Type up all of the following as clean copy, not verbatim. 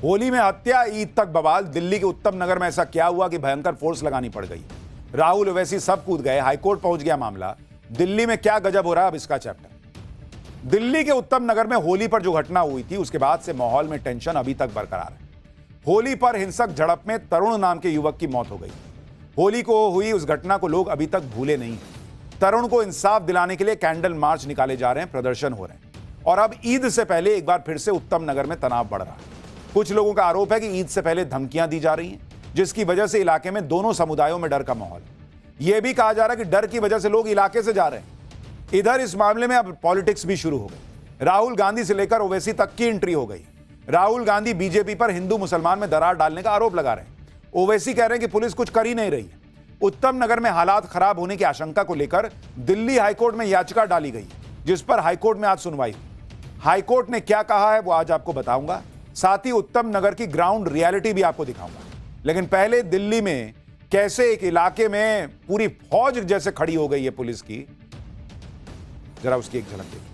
होली में हत्या, ईद तक बवाल। दिल्ली के उत्तम नगर में ऐसा क्या हुआ कि भयंकर फोर्स लगानी पड़ गई। राहुल ओवैसी सब कूद गए, हाईकोर्ट पहुंच गया मामला। दिल्ली में क्या गजब हो रहा है, अब इसका चैप्टर। दिल्ली के उत्तम नगर में होली पर जो घटना हुई थी उसके बाद से माहौल में टेंशन अभी तक बरकरार है। होली पर हिंसक झड़प में तरुण नाम के युवक की मौत हो गई। होली को हुई उस घटना को लोग अभी तक भूले नहीं हैं। तरुण को इंसाफ दिलाने के लिए कैंडल मार्च निकाले जा रहे हैं, प्रदर्शन हो रहे हैं। और अब ईद से पहले एक बार फिर से उत्तम नगर में तनाव बढ़ रहा है। कुछ लोगों का आरोप है कि ईद से पहले धमकियां दी जा रही हैं, जिसकी वजह से इलाके में दोनों समुदायों में डर का माहौल है। यह भी कहा जा रहा है कि डर की वजह से लोग इलाके से जा रहे हैं। इधर इस मामले में अब पॉलिटिक्स भी शुरू हो गई। राहुल गांधी से लेकर ओवैसी तक की एंट्री हो गई। राहुल गांधी बीजेपी पर हिंदू मुसलमान में दरार डालने का आरोप लगा रहे हैं। ओवैसी कह रहे हैं कि पुलिस कुछ कर ही नहीं रही है। उत्तम नगर में हालात खराब होने की आशंका को लेकर दिल्ली हाईकोर्ट में याचिका डाली गई, जिस पर हाईकोर्ट में आज सुनवाई हुई। हाईकोर्ट ने क्या कहा है वो आज आपको बताऊंगा, साथ ही उत्तम नगर की ग्राउंड रियलिटी भी आपको दिखाऊंगा। लेकिन पहले दिल्ली में कैसे एक इलाके में पूरी फौज जैसे खड़ी हो गई है पुलिस की, जरा उसकी एक झलक देखिए।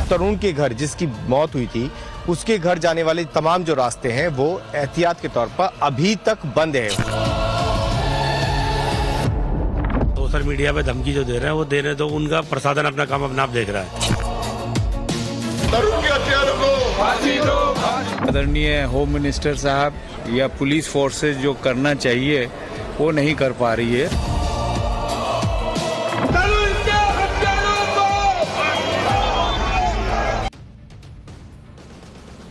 तरुण के घर जिसकी मौत हुई थी उसके घर जाने वाले तमाम जो रास्ते हैं वो एहतियात के तौर पर अभी तक बंद है। सोशल मीडिया पे धमकी जो दे रहे हैं वो दे रहे, तो उनका प्रशासन अपना काम अपना आप देख रहा है। तरुण के हत्यारों को फांसी दो। आदरणीय होम मिनिस्टर साहब या पुलिस फोर्सेस जो करना चाहिए वो नहीं कर पा रही है।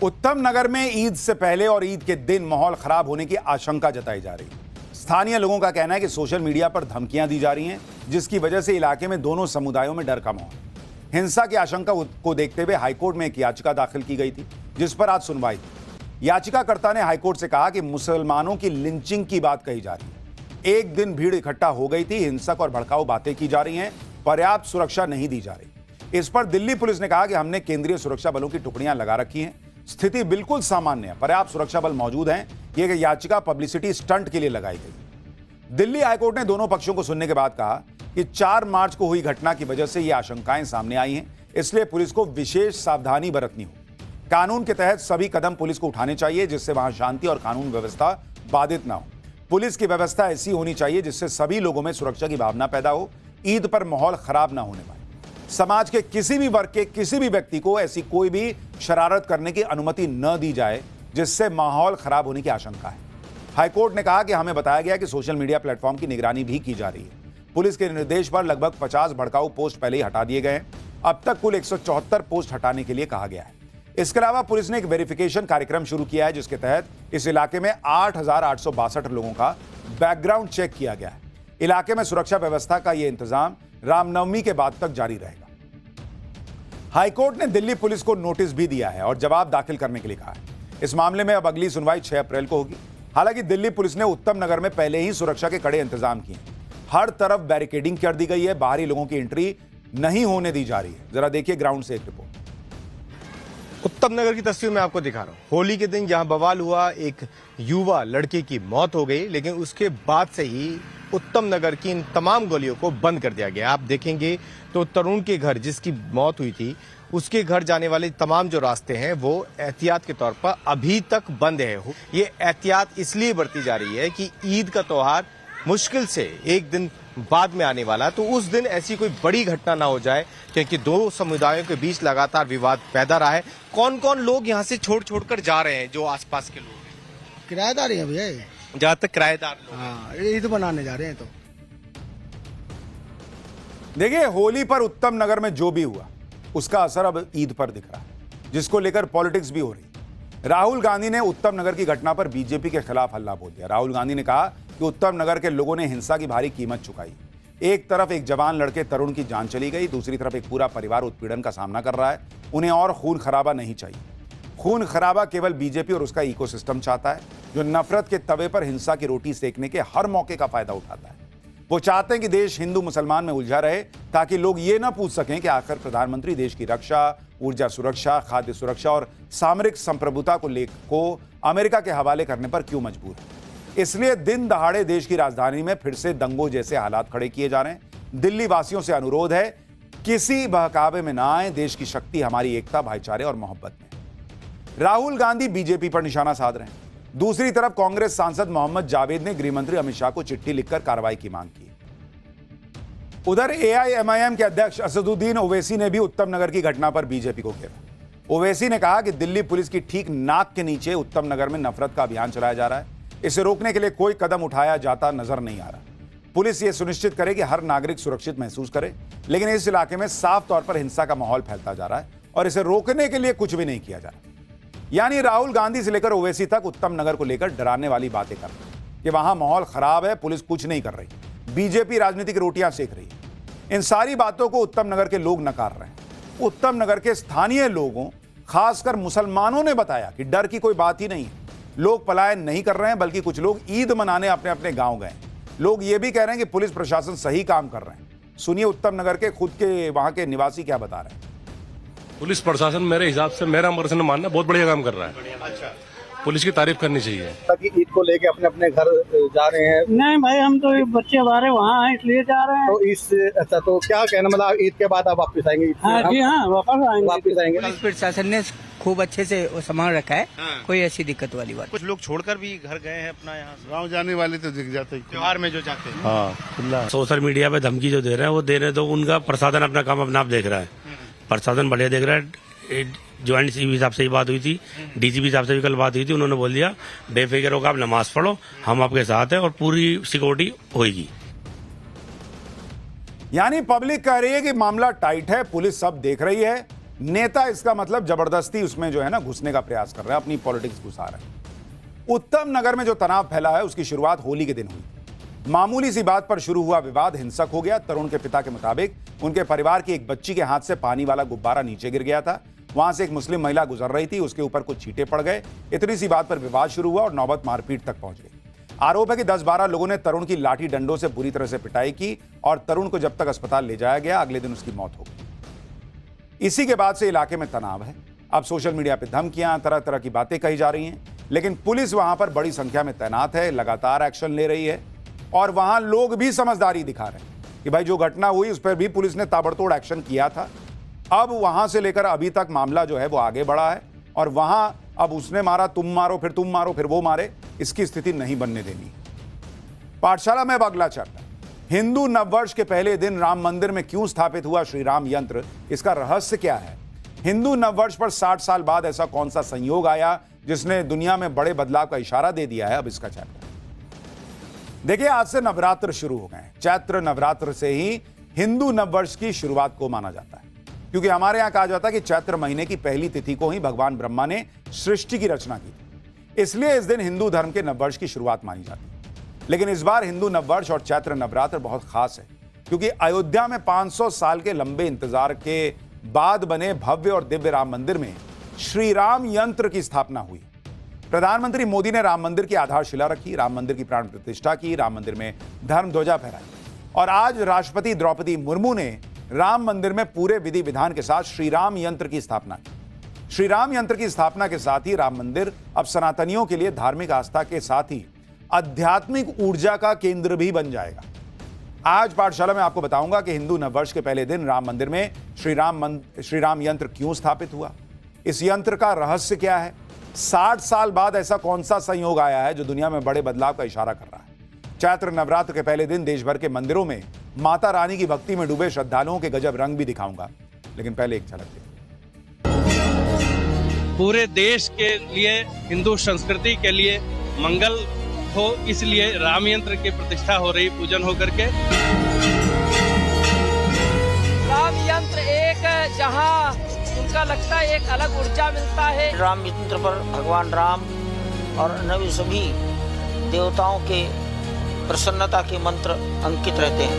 उत्तम नगर में ईद से पहले और ईद के दिन माहौल खराब होने की आशंका जताई जा रही है। स्थानीय लोगों का कहना है कि सोशल मीडिया पर धमकियां दी जा रही हैं, जिसकी वजह से इलाके में दोनों समुदायों में डर का माहौल। हिंसा की आशंका को देखते हुए हाईकोर्ट में एक याचिका दाखिल की गई थी, जिस पर आज सुनवाई हुई। याचिकाकर्ता ने हाईकोर्ट से कहा कि मुसलमानों की लिंचिंग की बात कही जा रही है। एक दिन भीड़ इकट्ठा हो गई थी, हिंसक और भड़काऊ बातें की जा रही हैं, पर्याप्त सुरक्षा नहीं दी जा रही। इस पर दिल्ली पुलिस ने कहा कि हमने केंद्रीय सुरक्षा बलों की टुकड़ियां लगा रखी हैं, स्थिति बिल्कुल सामान्य है, पर्याप्त सुरक्षा बल मौजूद हैं। यह याचिका पब्लिसिटी स्टंट के लिए लगाई गई। दिल्ली हाईकोर्ट ने दोनों पक्षों को सुनने के बाद कहा कि 4 मार्च को हुई घटना की वजह से ये आशंकाएं सामने आई हैं, इसलिए पुलिस को विशेष सावधानी बरतनी होगी। कानून के तहत सभी कदम पुलिस को उठाने चाहिए जिससे वहां शांति और कानून व्यवस्था बाधित ना हो। पुलिस की व्यवस्था ऐसी होनी चाहिए जिससे सभी लोगों में सुरक्षा की भावना पैदा हो, ईद पर माहौल खराब ना होने पाए। समाज के किसी भी वर्ग के किसी भी व्यक्ति को ऐसी कोई भी शरारत करने की अनुमति न दी जाए जिससे माहौल खराब होने की आशंका है। हाईकोर्ट ने कहा कि हमें बताया गया कि सोशल मीडिया प्लेटफॉर्म की निगरानी भी की जा रही है। पुलिस के निर्देश पर लगभग 50 भड़काऊ पोस्ट पहले ही हटा दिए गए हैं। अब तक कुल 174 पोस्ट हटाने के लिए कहा गया है। इसके अलावा पुलिस ने एक वेरिफिकेशन कार्यक्रम शुरू किया है, जिसके तहत इस इलाके में 8,862 लोगों का बैकग्राउंड चेक किया गया है। इलाके में सुरक्षा व्यवस्था का यह इंतजाम रामनवमी के बाद तक जारी रहेगा। हाईकोर्ट ने दिल्ली पुलिस को नोटिस भी दिया है और जवाब दाखिल करने के लिए कहा है। इस मामले में अब अगली सुनवाई 6 अप्रैल को होगी। हालांकि दिल्ली पुलिस ने उत्तम नगर में पहले ही सुरक्षा के कड़े इंतजाम किए। हर तरफ बैरिकेडिंग कर दी गई है, बाहरी लोगों की एंट्री नहीं होने दी जा रही है। जरा देखिए ग्राउंड से एक रिपोर्ट। उत्तम नगर की तस्वीर मैं आपको दिखा रहा हूँ। होली के दिन जहां बवाल हुआ, एक युवा लड़के की मौत हो गई, लेकिन उसके बाद से ही उत्तम नगर की इन तमाम गलियों को बंद कर दिया गया। आप देखेंगे तो तरुण के घर जिसकी मौत हुई थी उसके घर जाने वाले तमाम जो रास्ते हैं वो एहतियात के तौर पर अभी तक बंद है। ये एहतियात इसलिए बरती जा रही है कि ईद का त्योहार मुश्किल से एक दिन बाद में आने वाला, तो उस दिन ऐसी कोई बड़ी घटना ना हो जाए, क्योंकि दो समुदायों के बीच लगातार विवाद पैदा रहा है। कौन कौन लोग यहाँ से छोड़ कर जा रहे हैं? जो आसपास के लोग किराएदार हैं भैया, जहाँ तक किराएदार लोग। हाँ, ईद बनाने जा रहे हैं। तो देखिए, होली पर उत्तम नगर में जो भी हुआ उसका असर अब ईद पर दिख रहा है, जिसको लेकर पॉलिटिक्स भी हो रही। राहुल गांधी ने उत्तम नगर की घटना पर बीजेपी के खिलाफ हल्ला बोल दिया। राहुल गांधी ने कहा कि उत्तम नगर के लोगों ने हिंसा की भारी कीमत चुकाई। एक तरफ एक जवान लड़के तरुण की जान चली गई, दूसरी तरफ एक पूरा परिवार उत्पीड़न का सामना कर रहा है। उन्हें और खून खराबा नहीं चाहिए। खून खराबा केवल बीजेपी और उसका इकोसिस्टम चाहता है, जो नफरत के तवे पर हिंसा की रोटी सेकने के हर मौके का फायदा उठाता है। वो चाहते हैं कि देश हिंदू मुसलमान में उलझा रहे, ताकि लोग ये ना पूछ सकें कि आखिर प्रधानमंत्री देश की रक्षा, ऊर्जा सुरक्षा, खाद्य सुरक्षा और सामरिक संप्रभुता को अमेरिका के हवाले करने पर क्यों मजबूर है। इसलिए दिन दहाड़े देश की राजधानी में फिर से दंगों जैसे हालात खड़े किए जा रहे हैं। दिल्ली वासियों से अनुरोध है, किसी बहकावे में ना आए। देश की शक्ति हमारी एकता, भाईचारे और मोहब्बत में। राहुल गांधी बीजेपी पर निशाना साध रहे हैं। दूसरी तरफ कांग्रेस सांसद मोहम्मद जावेद ने गृह मंत्री अमित शाह को चिट्ठी लिखकर कार्रवाई की मांग की। उधर एआईएमआईएम के अध्यक्ष असदुद्दीन ओवैसी ने भी उत्तम नगर की घटना पर बीजेपी को घेरा। ओवैसी ने कहा कि दिल्ली पुलिस की ठीक नाक के नीचे उत्तम नगर में नफरत का अभियान चलाया जा रहा है। इसे रोकने के लिए कोई कदम उठाया जाता नजर नहीं आ रहा। पुलिस ये सुनिश्चित करे कि हर नागरिक सुरक्षित महसूस करे, लेकिन इस इलाके में साफ तौर पर हिंसा का माहौल फैलता जा रहा है और इसे रोकने के लिए कुछ भी नहीं किया जा रहा। यानी राहुल गांधी से लेकर ओवैसी तक उत्तम नगर को लेकर डराने वाली बातें कर रहे हैं कि वहां माहौल खराब है, पुलिस कुछ नहीं कर रही, बीजेपी राजनीतिक रोटियां सेक रही है। इन सारी बातों को उत्तम नगर के लोग नकार रहे हैं। उत्तम नगर के स्थानीय लोगों, खासकर मुसलमानों ने बताया कि डर की कोई बात ही नहीं है। लोग पलायन नहीं कर रहे हैं, बल्कि कुछ लोग ईद मनाने अपने अपने गांव गए। लोग ये भी कह रहे हैं कि पुलिस प्रशासन सही काम कर रहे हैं। सुनिए उत्तम नगर के खुद के वहां के निवासी क्या बता रहे हैं। पुलिस प्रशासन मेरे हिसाब से, मेरा पर्सनल मानना, बहुत बढ़िया काम कर रहा है। अच्छा, पुलिस की तारीफ करनी चाहिए। ताकि ईद को लेके अपने अपने घर जा रहे हैं। नहीं भाई, हम तो बच्चे हमारे वहाँ हैं इसलिए जा रहे हैं। तो अच्छा, तो क्या कहना, मतलब ईद के बाद आप वापस आएंगे? हाँ जी हाँ, वापस आएंगे। पुलिस प्रशासन ने खूब अच्छे से संभाल रखा है। हाँ। कोई ऐसी दिक्कत वाली बात। कुछ लोग छोड़कर भी घर गए हैं अपना, यहाँ गाँव जाने वाले तो दिख जाते हैं त्योहार में जो जाते हैं। हाँ, सोशल मीडिया पे धमकी जो दे रहे हैं वो देने दो। उनका प्रशासन अपना काम अपना आप देख रहा है। प्रशासन बढ़िया देख रहा है। ज्वाइंट सीपी साहब से ही बात हुई थी, डीजीपी साहब से भी कल बात हुई थी। उन्होंने बोल दिया बेफिक्र होकर आप नमाज पढ़ो, हम आपके साथ हैं और पूरी सिक्योरिटी होगी। यानी पब्लिक कह रही है कि मामला टाइट है, पुलिस सब देख रही है। नेता इसका मतलब जबरदस्ती उसमें जो है ना घुसने का प्रयास कर रहे हैं, अपनी पॉलिटिक्स घुसा रहे हैं। उत्तम नगर में जो तनाव फैला है उसकी शुरुआत होली के दिन हुई। मामूली सी बात पर शुरू हुआ विवाद हिंसक हो गया। तरुण के पिता के मुताबिक उनके परिवार की एक बच्ची के हाथ से पानी वाला गुब्बारा नीचे गिर गया था। वहां से एक मुस्लिम महिला गुजर रही थी, उसके ऊपर कुछ छींटे पड़ गए। इतनी सी बात पर विवाद शुरू हुआ और नौबत मारपीट तक पहुंच गई। आरोप है कि 10-12 लोगों ने तरुण की लाठी डंडों से बुरी तरह से पिटाई की और तरुण को जब तक अस्पताल ले जाया गया, अगले दिन उसकी मौत हो गई। इसी के बाद से इलाके में तनाव है। अब सोशल मीडिया पर धमकियां, तरह तरह की बातें कही जा रही हैं, लेकिन पुलिस वहां पर बड़ी संख्या में तैनात है, लगातार एक्शन ले रही है और वहां लोग भी समझदारी दिखा रहे हैं कि भाई जो घटना हुई उस पर भी पुलिस ने ताबड़तोड़ एक्शन किया था। अब वहां से लेकर अभी तक मामला जो है वो आगे बढ़ा है और वहां अब उसने मारा, तुम मारो, फिर वो मारे, इसकी स्थिति नहीं बनने देनी। पाठशाला में अब अगला चैप्टर, हिंदू नववर्ष के पहले दिन राम मंदिर में क्यों स्थापित हुआ श्री राम यंत्र, इसका रहस्य क्या है। हिंदू नववर्ष पर 60 साल बाद ऐसा कौन सा संयोग आया जिसने दुनिया में बड़े बदलाव का इशारा दे दिया है। अब इसका चैप्टर देखिए। आज से नवरात्र शुरू हो गए हैं। चैत्र नवरात्र से ही हिंदू नववर्ष की शुरुआत को माना जाता है, क्योंकि हमारे यहां कहा जाता है कि चैत्र महीने की पहली तिथि को ही भगवान ब्रह्मा ने सृष्टि की रचना की थी। इसलिए इस दिन हिंदू धर्म के नववर्ष की शुरुआत मानी जाती है। लेकिन इस बार हिंदू नववर्ष और चैत्र नवरात्र बहुत खास है, क्योंकि अयोध्या में 500 साल के लंबे इंतजार के बाद बने भव्य और दिव्य राम मंदिर में श्री राम यंत्र की स्थापना हुई। प्रधानमंत्री मोदी ने राम मंदिर की आधारशिला रखी, राम मंदिर की प्राण प्रतिष्ठा की, राम मंदिर में धर्म ध्वजा फहराई और आज राष्ट्रपति द्रौपदी मुर्मू ने राम मंदिर में पूरे विधि विधान के साथ श्री राम यंत्र की स्थापना की। श्री राम यंत्र की स्थापना के साथ ही राम मंदिर अब सनातनियों के लिए धार्मिक आस्था के साथ ही आध्यात्मिक ऊर्जा का केंद्र भी बन जाएगा। आज पाठशाला में आपको बताऊंगा कि हिंदू नववर्ष के पहले दिन राम मंदिर में श्री राम यंत्र क्यों स्थापित हुआ, इस यंत्र का रहस्य क्या है, 60 साल बाद ऐसा कौन सा संयोग आया है जो दुनिया में बड़े बदलाव का इशारा कर रहा है। चैत्र नवरात्र के पहले दिन देश भर के मंदिरों में माता रानी की भक्ति में डूबे श्रद्धालुओं के गजब रंग भी दिखाऊंगा, लेकिन पहले एक झलक देखिए। पूरे देश के लिए, हिंदू संस्कृति के लिए मंगल हो, इसलिए राम यंत्र की प्रतिष्ठा हो रही, पूजन होकर के। राम यंत्र एक जहां उनका लगता है एक अलग ऊर्जा मिलता है। राम यंत्र पर भगवान राम और अन्य सभी देवताओं के प्रसन्नता के मंत्र अंकित रहते हैं।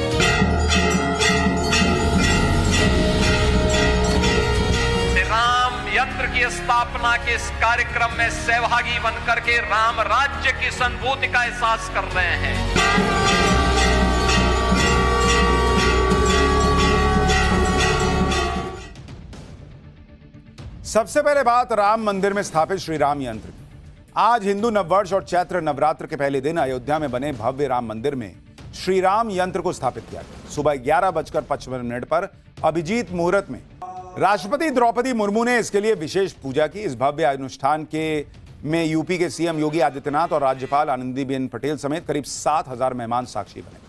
राम यंत्र की स्थापना के इस कार्यक्रम में सहभागी बनकर के राम राज्य की सद्भूति का एहसास कर रहे हैं। सबसे पहले बात राम मंदिर में स्थापित श्री राम यंत्र की। आज हिंदू नववर्ष और चैत्र नवरात्र के पहले दिन अयोध्या में बने भव्य राम मंदिर में श्री राम यंत्र को स्थापित किया गया। सुबह 11:55 पर अभिजीत मुहूर्त में राष्ट्रपति द्रौपदी मुर्मू ने इसके लिए विशेष पूजा की। इस भव्य अनुष्ठान में यूपी के सीएम योगी आदित्यनाथ और राज्यपाल आनंदीबेन पटेल समेत करीब 7,000 मेहमान साक्षी बने,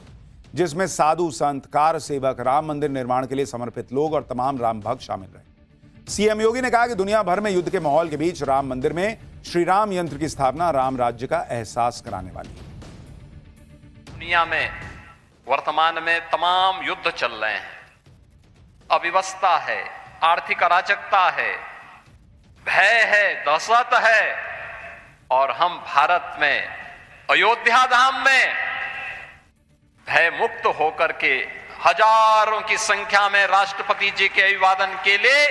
जिसमें साधु संत, कार सेवक, राम मंदिर निर्माण के लिए समर्पित लोग और तमाम राम भक्त शामिल रहे। सीएम योगी ने कहा कि दुनिया भर में युद्ध के माहौल के बीच राम मंदिर में श्री राम यंत्र की स्थापना राम राज्य का एहसास कराने वाली है। दुनिया में वर्तमान में तमाम युद्ध चल रहे हैं, अव्यवस्था है, आर्थिक अराजकता है, भय है, दहशत है, और हम भारत में अयोध्या धाम में भय मुक्त होकर के हजारों की संख्या में राष्ट्रपति जी के अभिवादन के लिए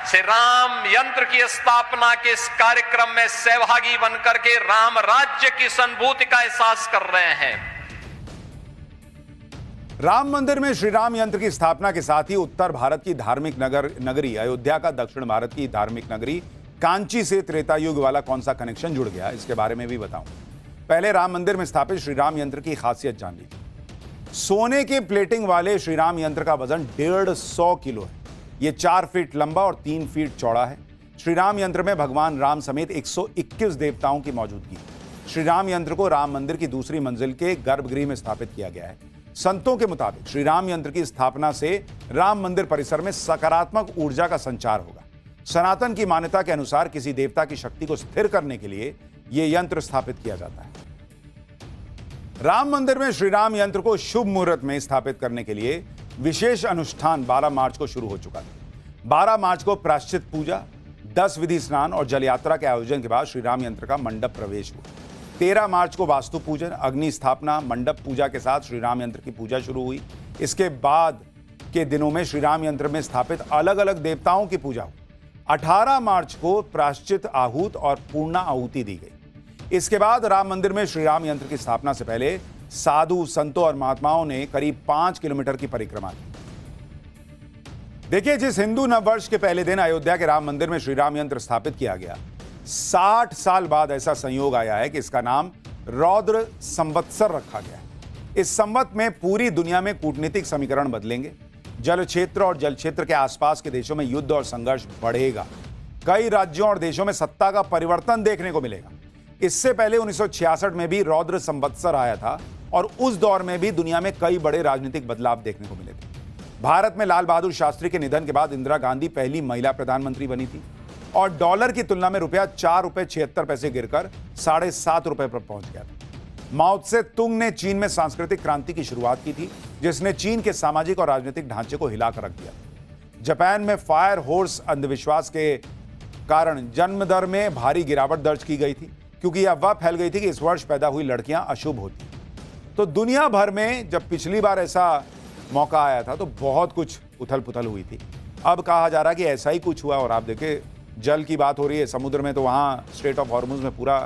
श्री राम यंत्र की स्थापना के इस कार्यक्रम में सहभागी बनकर के राम राज्य की अनुभूति का एहसास कर रहे हैं। राम मंदिर में श्री राम यंत्र की स्थापना के साथ ही उत्तर भारत की धार्मिक नगरी अयोध्या का दक्षिण भारत की धार्मिक नगरी कांची से त्रेता युग वाला कौन सा कनेक्शन जुड़ गया, इसके बारे में भी बताऊं। पहले राम मंदिर में स्थापित श्री राम यंत्र की खासियत जान लीजिए। सोने के प्लेटिंग वाले श्री राम यंत्र का वजन 150 किलो है। यह 4 फीट लंबा और 3 फीट चौड़ा है। श्री राम यंत्र में भगवान राम समेत 121 देवताओं की मौजूदगी है। श्री राम यंत्र को राम मंदिर की दूसरी मंजिल के गर्भगृह में स्थापित किया गया है। संतों के मुताबिक श्री राम यंत्र की स्थापना से राम मंदिर परिसर में सकारात्मक ऊर्जा का संचार होगा। सनातन की मान्यता के अनुसार किसी देवता की शक्ति को स्थिर करने के लिए यह यंत्र स्थापित किया जाता है। राम मंदिर में श्री राम यंत्र को शुभ मुहूर्त में स्थापित करने के लिए विशेष अनुष्ठान 12 मार्च को शुरू हो चुका था। 12 मार्च को प्रायश्चित पूजा, 10 विधि स्नान और जल यात्रा के आयोजन के बाद श्री राम यंत्र का मंडप प्रवेश हुआ। 13 मार्च को वास्तु पूजन, अग्नि स्थापना, मंडप पूजा के साथ श्री राम यंत्र की पूजा शुरू हुई। इसके बाद के दिनों में श्री राम यंत्र में स्थापित अलग अलग देवताओं की पूजा हुई। 18 मार्च को प्रायश्चित आहूत और पूर्णा आहुति दी गई। इसके बाद राम मंदिर में श्री राम यंत्र की स्थापना से पहले साधु, संतों और महात्माओं ने करीब 5 किलोमीटर की परिक्रमा की। देखिए, जिस हिंदू नववर्ष के पहले दिन अयोध्या के राम मंदिर में श्री राम यंत्र स्थापित किया गया, 60 साल बाद ऐसा संयोग आया है कि इसका नाम रौद्र संवत्सर रखा गया है। इस संवत में पूरी दुनिया में कूटनीतिक समीकरण बदलेंगे। जल क्षेत्र और जल क्षेत्र के आसपास के देशों में युद्ध और संघर्ष बढ़ेगा। कई राज्यों और देशों में सत्ता का परिवर्तन देखने को मिलेगा। इससे पहले 1966 में भी रौद्र संवत्सर आया था और उस दौर में भी दुनिया में कई बड़े राजनीतिक बदलाव देखने को मिले थे। भारत में लाल बहादुर शास्त्री के निधन के बाद इंदिरा गांधी पहली महिला प्रधानमंत्री बनी थी और डॉलर की तुलना में रुपया 4.76 रुपए गिरकर 7.5 रुपए पर पहुंच गया था। माओ त्से तुंग ने चीन में सांस्कृतिक क्रांति की शुरुआत की थी, जिसने चीन के सामाजिक और राजनीतिक ढांचे को हिलाकर रख दिया। जापान में फायर हॉर्स अंधविश्वास के कारण जन्म दर में भारी गिरावट दर्ज की गई थी, क्योंकि यह अफवाह फैल गई थी कि इस वर्ष पैदा हुई लड़कियां अशुभ होती। तो दुनिया भर में जब पिछली बार ऐसा मौका आया था तो बहुत कुछ उथल पुथल हुई थी। अब कहा जा रहा है कि ऐसा ही कुछ हुआ और आप देखिए, जल की बात हो रही है समुद्र में, तो वहां स्ट्रेट ऑफ हॉर्मुज में पूरा